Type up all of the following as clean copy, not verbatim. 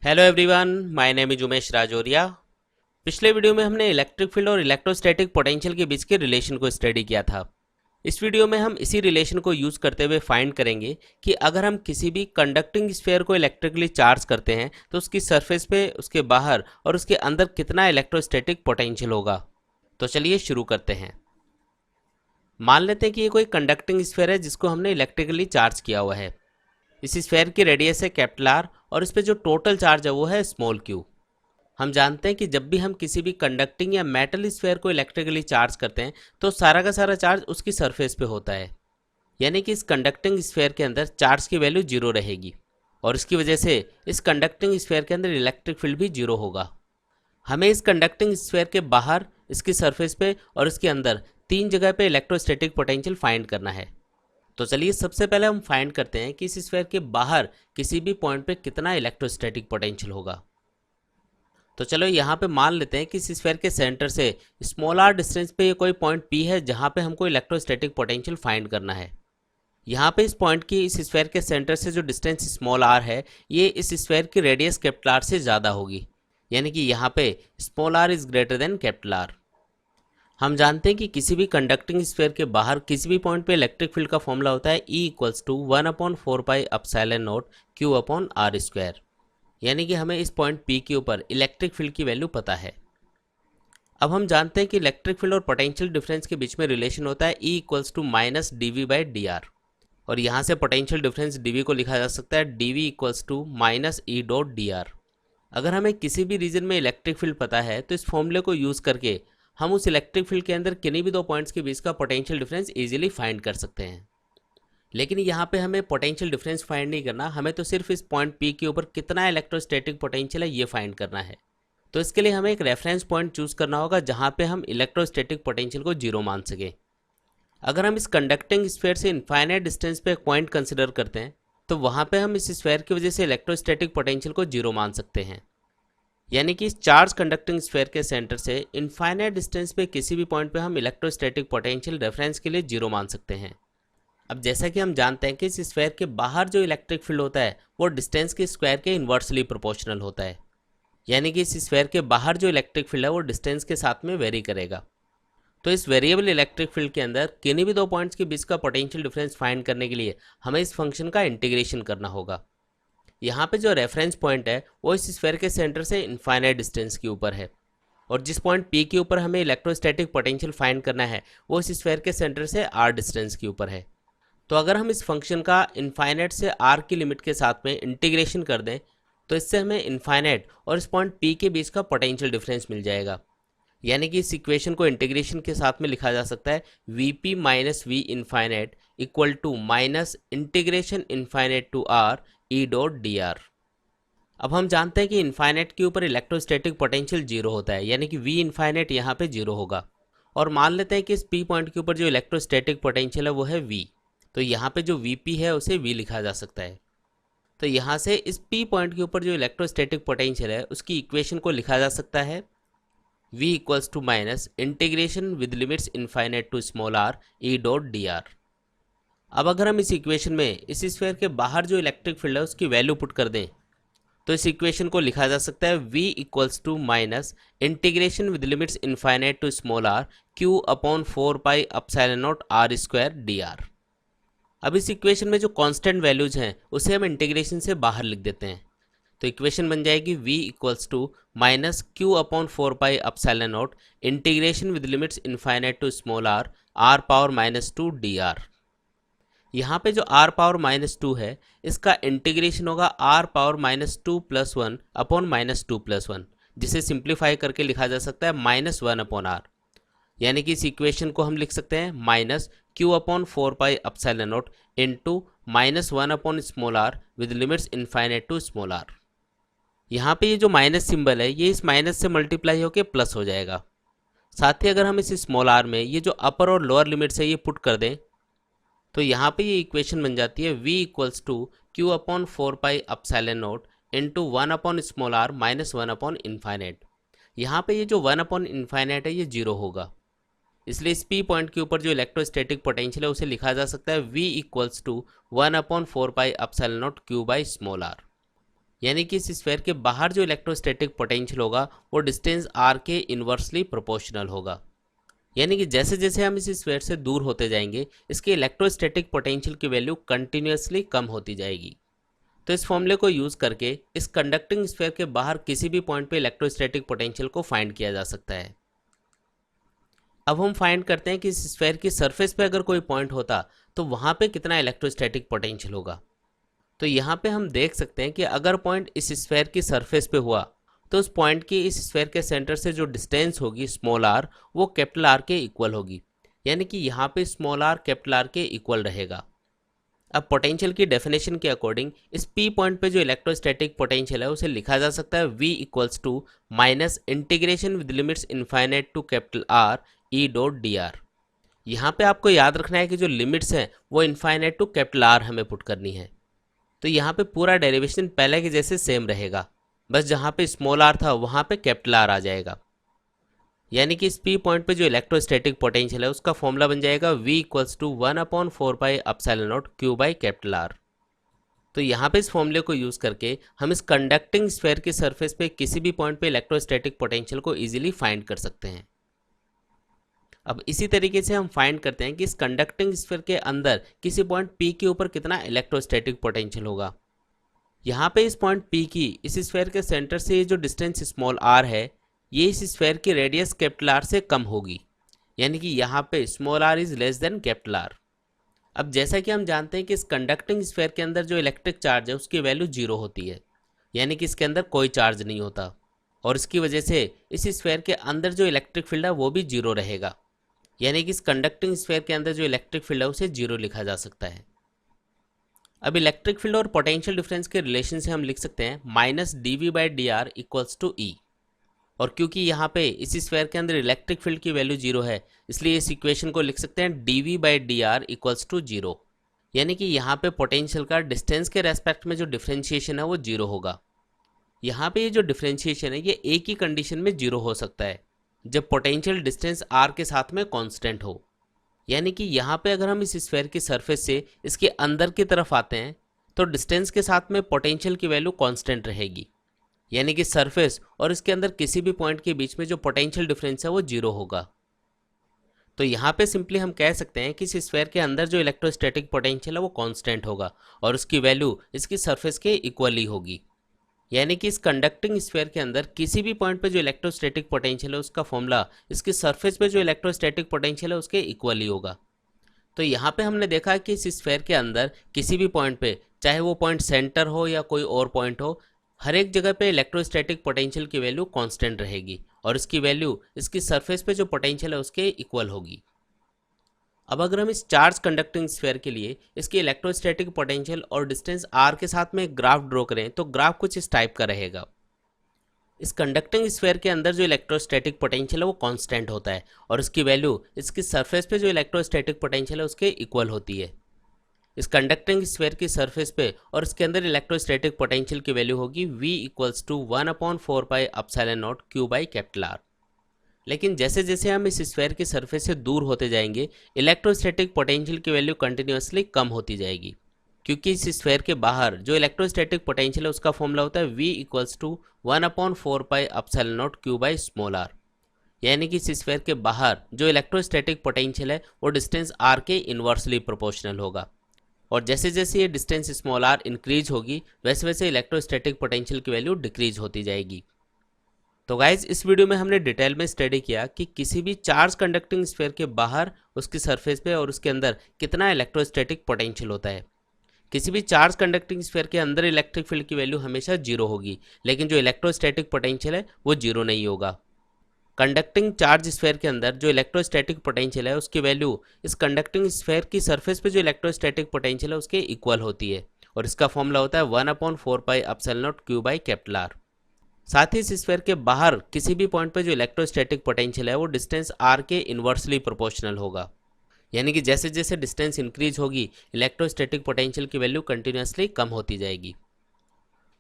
Hello everyone, my name is Umesh Rajoriya. पिछले video में हमने इलेक्ट्रिक फील्ड और इलेक्ट्रोस्टैटिक पोटेंशियल के बीच के रिलेशन को स्टडी किया था। इस वीडियो में हम इसी रिलेशन को यूज करते हुए फाइंड करेंगे कि अगर हम किसी भी कंडक्टिंग स्फीयर को इलेक्ट्रिकली चार्ज करते हैं तो उसकी सरफेस पे, उसके बाहर और उसके अंदर कितना इलेक्ट्रोस्टैटिक पोटेंशियल होगा। तो चलिए शुरू करते हैं। मान लेते हैं कि ये कोई कंडक्टिंग स्फीयर है जिसको हमने इलेक्ट्रिकली चार्ज किया हुआ है। इस स्फीयर की रेडियस है कैपिटल आर और इस पर जो टोटल चार्ज है वो है स्मॉल क्यू। हम जानते हैं कि जब भी हम किसी भी कंडक्टिंग या मेटल स्फीयर को इलेक्ट्रिकली चार्ज करते हैं तो सारा का सारा चार्ज उसकी सरफेस पे होता है, यानी कि इस कंडक्टिंग स्फीयर के अंदर चार्ज की वैल्यू जीरो रहेगी और इसकी वजह से इस कंडक्टिंग स्फीयर के अंदर इलेक्ट्रिक फील्ड भी जीरो होगा। हमें इस कंडक्टिंग स्फीयर के बाहर, इसकी सरफेस पे और इसके अंदर तीन जगह पे इलेक्ट्रोस्टैटिक पोटेंशियल फाइंड करना है। तो चलिए सबसे पहले हम फाइंड करते हैं कि इस स्फीयर के बाहर किसी भी पॉइंट पे कितना इलेक्ट्रोस्टैटिक पोटेंशियल होगा। तो चलो यहाँ पे मान लेते हैं कि इस स्फीयर के सेंटर से स्मॉल आर डिस्टेंस पे ये कोई पॉइंट पी है जहाँ पे हमको इलेक्ट्रोस्टैटिक पोटेंशियल फाइंड करना है। यहाँ पे इस पॉइंट की, इस स्फीयर के सेंटर से जो डिस्टेंस स्मॉल आर है ये इस स्फीयर की रेडियस कैपिटल आर से ज़्यादा होगी, यानी कि यहाँ पे small R is greater than capital R. हम जानते हैं कि किसी भी कंडक्टिंग स्फीयर के बाहर किसी भी पॉइंट पे इलेक्ट्रिक फील्ड का फॉर्मूला होता है E इक्वल्स टू 1/4πε0 Q/r², यानी कि हमें इस पॉइंट P के ऊपर इलेक्ट्रिक फील्ड की वैल्यू पता है। अब हम जानते हैं कि इलेक्ट्रिक फील्ड और पोटेंशियल डिफरेंस के बीच में रिलेशन होता है E इक्वल्स टू -dv/dr, और यहाँ से पोटेंशियल डिफरेंस dv को लिखा जा सकता है dv इक्वल्स टू -E.dr। अगर हमें किसी भी रीजन में इलेक्ट्रिक फील्ड पता है तो इस फॉर्मूले को यूज़ करके हम उस इलेक्ट्रिक फील्ड के अंदर किन्हीं भी दो पॉइंट्स के बीच का पोटेंशियल डिफरेंस इजीली फाइंड कर सकते हैं। लेकिन यहाँ पे हमें पोटेंशियल डिफरेंस फाइंड नहीं करना, हमें तो सिर्फ इस पॉइंट P के ऊपर कितना इलेक्ट्रोस्टैटिक पोटेंशियल है ये फाइंड करना है। तो इसके लिए हमें एक रेफरेंस पॉइंट चूज करना होगा जहाँ पे हम इलेक्ट्रोस्टैटिक पोटेंशियल को जीरो मान सकें। अगर हम इस कंडक्टिंग स्फीयर से इनफाइनाइट डिस्टेंस पे एक पॉइंट कंसिडर करते हैं तो वहाँ पे हम इस स्फीयर की वजह से इलेक्ट्रोस्टैटिक पोटेंशियल को जीरो मान सकते हैं, यानी कि इस चार्ज कंडक्टिंग स्फीयर के सेंटर से इनफाइनाइट डिस्टेंस पे किसी भी पॉइंट पे हम इलेक्ट्रोस्टैटिक पोटेंशियल रेफरेंस के लिए जीरो मान सकते हैं। अब जैसा कि हम जानते हैं कि इस स्फीयर के बाहर जो इलेक्ट्रिक फील्ड होता है वो डिस्टेंस के स्क्वायर के इन्वर्सली प्रोपोर्शनल होता है, यानी कि इस स्फीयर के बाहर जो इलेक्ट्रिक फील्ड है वो डिस्टेंस के साथ में वेरी करेगा। तो इस वेरिएबल इलेक्ट्रिक फील्ड के अंदर किन्हीं भी दो पॉइंट्स के बीच का पोटेंशियल डिफरेंस फाइंड करने के लिए हमें इस फंक्शन का इंटीग्रेशन करना होगा। यहाँ पे जो रेफरेंस पॉइंट है वो इस स्फीयर के सेंटर से इनफाइनाइट डिस्टेंस के ऊपर है, और जिस पॉइंट P के ऊपर हमें इलेक्ट्रोस्टैटिक पोटेंशियल फाइंड करना है वो इस स्फीयर के सेंटर से r डिस्टेंस के ऊपर है। तो अगर हम इस फंक्शन का इनफाइनाइट से r की लिमिट के साथ में इंटीग्रेशन कर दें तो इससे हमें इनफाइनाइट और इस पॉइंट P के बीच का पोटेंशियल डिफरेंस मिल जाएगा, यानी कि इस इक्वेशन को इंटीग्रेशन के साथ में लिखा जा सकता है Vp minus V infinite equal to minus integration infinite to r E.dr। अब हम जानते हैं कि इनफाइनाइट के ऊपर इलेक्ट्रोस्टैटिक पोटेंशियल जीरो होता है, यानी कि V इनफाइनाइट यहाँ पे जीरो होगा, और मान लेते हैं कि इस P पॉइंट के ऊपर जो इलेक्ट्रोस्टैटिक पोटेंशियल है वो है V। तो यहाँ पे जो Vp है उसे V लिखा जा सकता है। तो यहाँ से इस P पॉइंट के ऊपर जो इलेक्ट्रोस्टैटिक पोटेंशियल है उसकी इक्वेशन को लिखा जा सकता है V equals to minus integration with limits infinite to small r E.dr। अब अगर हम इस इक्वेशन में इस स्फीयर के बाहर जो इलेक्ट्रिक फील्ड है उसकी वैल्यू पुट कर दें तो इस इक्वेशन को लिखा जा सकता है V equals to minus integration with limits infinite to small r Q/4πε0r²dr। अब इस इक्वेशन में जो कांस्टेंट वैल्यूज हैं उसे हम इंटीग्रेशन से बाहर लिख देते हैं। तो इक्वेशन बन जाएगी V equals to minus Q/4πε0 integration with limits infinite to small r/-2dr। यहाँ पे जो r⁻² है इसका इंटीग्रेशन होगा r⁻2+1 अपॉन -2+1, जिसे सिंप्लीफाई करके लिखा जा सकता है -1/r, यानी कि इस इक्वेशन को हम लिख सकते हैं minus Q/4πε0 into -1/r with limits infinite to small r। यहाँ पे ये जो माइनस सिंबल है ये इस माइनस से मल्टीप्लाई होकर प्लस हो जाएगा। साथ ही अगर हम इस स्मॉल r में ये जो अपर और लोअर लिमिट्स है ये पुट कर दें तो यहाँ पे ये इक्वेशन बन जाती है V equals to Q/4πε0 into 1/r minus 1/इनफाइनाइट। यहाँ पे ये जो 1/इनफाइनाइट है ये जीरो होगा, इसलिए इस P पॉइंट के ऊपर जो इलेक्ट्रोस्टैटिक पोटेंशियल है उसे लिखा जा सकता है V इक्वल्स टू 1/4πε0 Q/r। यानी कि इस स्फीयर के बाहर जो इलेक्ट्रोस्टैटिक पोटेंशियल होगा वो डिस्टेंस r के इन्वर्सली प्रोपोर्शनल होगा। यानी कि जैसे जैसे हम इस स्फीयर से दूर होते जाएंगे इसके इलेक्ट्रोस्टैटिक पोटेंशियल की वैल्यू कंटिन्यूसली कम होती जाएगी। तो इस फॉर्मूले को यूज करके इस कंडक्टिंग स्फीयर के बाहर किसी भी पॉइंट पे इलेक्ट्रोस्टैटिक पोटेंशियल को फाइंड किया जा सकता है। अब हम फाइंड करते हैं कि इस स्फीयर की सरफेस पे अगर कोई पॉइंट होता तो वहां पे कितना इलेक्ट्रोस्टैटिक पोटेंशियल होगा। तो यहाँ पे हम देख सकते हैं कि अगर पॉइंट इस स्फीयर की सरफेस पे हुआ तो उस पॉइंट की इस स्फीयर के सेंटर से जो डिस्टेंस होगी स्मॉल आर वो कैपिटल आर के इक्वल होगी। यानी कि यहाँ पे स्मॉल आर कैपिटल आर के इक्वल रहेगा। अब पोटेंशियल की डेफिनेशन के अकॉर्डिंग इस पी पॉइंट पे जो इलेक्ट्रोस्टैटिक पोटेंशियल है उसे लिखा जा सकता है v equals to minus integration with limits infinite to capital R E dot D R. यहाँ पे आपको याद रखना है कि जो लिमिट्स हैं वो इनफाइनाइट टू कैपिटल आर हमें पुट करनी है। तो यहाँ पे पूरा डेरिवेशन पहले के जैसे सेम रहेगा, बस जहाँ पे स्मॉल आर था वहाँ पे कैपिटल आर आ जाएगा। यानी कि इस पी पॉइंट पे जो इलेक्ट्रोस्टैटिक पोटेंशियल है उसका फॉर्मूला बन जाएगा v equals to 1/4 pi epsilon naught q by capital R. तो यहाँ पे इस फॉर्मूले को यूज करके हम इस कंडक्टिंग स्फीयर की सरफेस पे किसी भी पॉइंट पे इलेक्ट्रोस्टैटिक पोटेंशियल को इजीली फाइंड कर सकते हैं। अब इसी तरीके से हम फाइंड करते हैं कि इस कंडक्टिंग स्फीयर के अंदर किसी पॉइंट P के ऊपर कितना इलेक्ट्रोस्टैटिक पोटेंशियल होगा। यहाँ पे इस पॉइंट P की इस स्फीयर के सेंटर से ये जो डिस्टेंस स्मॉल r है ये इस स्फीयर की रेडियस कैपिटल R से कम होगी। यानी कि यहाँ पे small r is less than capital R। अब जैसा कि हम जानते हैं कि इस कंडक्टिंग स्फीयर के अंदर जो इलेक्ट्रिक चार्ज है उसकी वैल्यू 0 होती है। यानी कि इसके अंदर कोई चार्ज नहीं होता और इसकी वजह से इस स्फीयर के अंदर जो इलेक्ट्रिक फील्ड है वो भी 0 रहेगा। यानी कि इस कंडक्टिंग स्फीयर के अंदर जो इलेक्ट्रिक फील्ड है उसे 0 लिखा जा सकता है। अब इलेक्ट्रिक फील्ड और पोटेंशियल डिफरेंस के रिलेशन से हम लिख सकते हैं minus D V by D R equals to E. और क्योंकि यहाँ पे इस स्फीयर के अंदर इलेक्ट्रिक फील्ड की वैल्यू 0 है इसलिए इस इक्वेशन को लिख सकते हैं D V by D R equals to 0। यानी कि यहाँ पे पोटेंशियल का डिस्टेंस के रेस्पेक्ट में जो डिफ्रेंशिएशन है वो 0 होगा। यहाँ पे ये जो डिफ्रेंशिएशन है ये एक ही कंडीशन में 0 हो सकता है जब पोटेंशियल डिस्टेंस r के साथ में कांस्टेंट हो। यानी कि यहाँ पे अगर हम इस स्फीयर की सरफेस से इसके अंदर की तरफ आते हैं तो डिस्टेंस के साथ में पोटेंशियल की वैल्यू कांस्टेंट रहेगी। यानी कि सरफेस और इसके अंदर किसी भी पॉइंट के बीच में जो पोटेंशियल डिफरेंस है वो 0 होगा। तो यहाँ पे सिंपली हम कह सकते हैं कि इस स्फीयर के अंदर जो इलेक्ट्रोस्टैटिक पोटेंशियल है वो कांस्टेंट होगा और उसकी वैल्यू इसकी सरफेस के इक्वली होगी। यानी कि इस कंडक्टिंग स्फीयर के अंदर किसी भी पॉइंट पे जो इलेक्ट्रोस्टैटिक पोटेंशियल है उसका फॉर्मूला इसकी सरफेस पे जो इलेक्ट्रोस्टैटिक पोटेंशियल है उसके इक्वली होगा। तो यहाँ पे हमने देखा कि इस स्फीयर के अंदर किसी भी पॉइंट पे चाहे वो पॉइंट सेंटर हो या कोई और पॉइंट हो हर एक जगह पे इलेक्ट्रोस्टैटिक पोटेंशियल की वैल्यू कांस्टेंट रहेगी और इसकी वैल्यू इसकी सरफेस पे जो पोटेंशियल है उसके इक्वल होगी। अब अगर हम इस चार्ज कंडक्टिंग स्फीयर के लिए इसकी इलेक्ट्रोस्टैटिक पोटेंशियल और डिस्टेंस r के साथ में ग्राफ ड्रॉ करें तो ग्राफ कुछ इस टाइप का रहेगा। इस कंडक्टिंग स्फीयर के अंदर जो इलेक्ट्रोस्टैटिक पोटेंशियल है वो कांस्टेंट होता है और इसकी वैल्यू इसकी सरफेस पे जो इलेक्ट्रोस्टैटिक पोटेंशियल है उसके इक्वल होती है। इस कंडक्टिंग स्फीयर की सरफेस पे और इसके अंदर इलेक्ट्रोस्टैटिक पोटेंशियल की वैल्यू होगी v equals to 1/4 pi epsilon naught q by capital R। लेकिन जैसे जैसे हम इस स्फीयर की सरफेस से दूर होते जाएंगे इलेक्ट्रोस्टैटिक पोटेंशियल की वैल्यू कंटिन्यूसली कम होती जाएगी क्योंकि इस स्फीयर के बाहर जो इलेक्ट्रोस्टैटिक पोटेंशियल है उसका फॉर्मूला होता है v equals to 1/4 pi epsilon naught q by small r। यानी कि इस स्फीयर के बाहर जो इलेक्ट्रोस्टैटिक पोटेंशियल है वो डिस्टेंस r के इन्वर्सली प्रोपोर्शनल होगा और जैसे जैसे ये डिस्टेंस स्मॉल r इंक्रीज होगी वैसे वैसे इलेक्ट्रोस्टैटिक पोटेंशियल की वैल्यू डिक्रीज होती जाएगी। तो गाइज इस वीडियो में हमने डिटेल में स्टडी किया कि किसी भी चार्ज कंडक्टिंग स्फीयर के बाहर उसकी सरफेस पे और उसके अंदर कितना इलेक्ट्रोस्टैटिक पोटेंशियल होता है। किसी भी चार्ज कंडक्टिंग स्फीयर के अंदर इलेक्ट्रिक फील्ड की वैल्यू हमेशा 0 होगी लेकिन जो इलेक्ट्रोस्टैटिक पोटेंशियल है वो 0 नहीं होगा। कंडक्टिंग चार्ज स्फीयर के अंदर जो इलेक्ट्रोस्टैटिक पोटेंशियल है उसकी वैल्यू इस कंडक्टिंग स्फीयर की सरफेस पे जो इलेक्ट्रोस्टैटिक पोटेंशियल है उसके इक्वल होती है और इसका फॉर्मूला होता है 1/4 pi epsilon naught q by capital R। साथ ही इस स्फीयर के बाहर किसी भी पॉइंट पे जो इलेक्ट्रोस्टैटिक पोटेंशियल है वो डिस्टेंस r के इन्वर्सली प्रोपोर्शनल होगा। यानी कि जैसे जैसे डिस्टेंस इंक्रीज होगी इलेक्ट्रोस्टैटिक पोटेंशियल की वैल्यू कंटिन्यूसली कम होती जाएगी।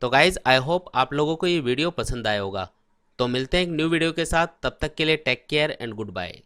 तो गाइज आई होप आप लोगों को ये वीडियो पसंद आया होगा। तो मिलते हैं एक न्यू वीडियो के साथ, तब तक के लिए take care and good bye.